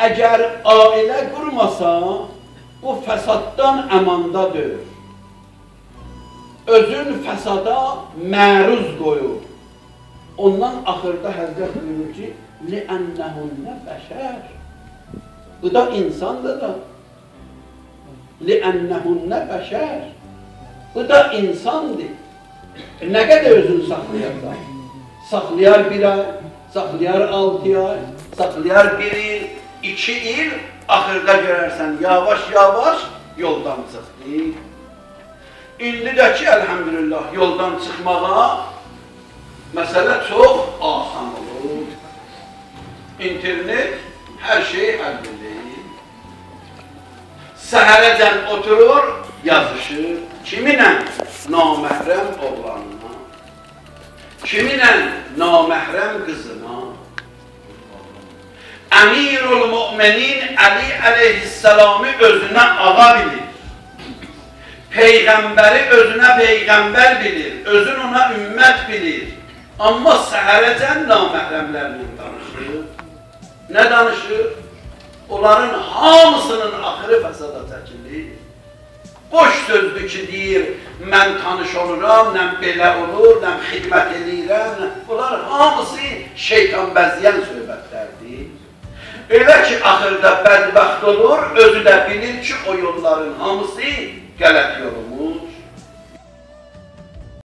əgər ailə qurmasa, o fəsaddan əmandadır. Özün fəsada məruz qoyur. Ondan axırda Həzrət buyurur ki, لِأَنَّهُنَّ bəşər. Bu da insandır da. لِأَنَّهُنَّ bəşər. Bu da insandır. Nə qədər özünü saxlayarsan? Saxlayar bir ay, saxlayar 6 ay, saxlayar 1 il, 2 il, axırda görərsən, yavaş-yavaş yoldan çıxdı. İndi də ki, əlhəmdülillah, yoldan çıxmağa məsələ çox asan olur. İnternet hər şeyi həll edir. Səhərəcən oturur, yazışır. Kiminlə? Naməhrəm oğlanına. Kiminlə? Naməhrəm qızına. Əmirul Mü'minin Əli əleyhisselamı özünə ağa bilir. Peyğəmbəri özünə peyğəmbər bilir. Özün ona ümmət bilir. Amma səhərəcən naməhrəmlərlə danışır. Nə danışır? Onların hamısının axırı fəsada çəkilir. Boş sözdür ki, deyir, mən tanış oluram, nə belə olur, nə xidmət edirəm. Bunlar hamısı şeytan bəzəyən söhbətlərdir. Elə ki, axırda bədbəxt olur, özü də bilir ki, o yolların hamısı qələt yolumuz.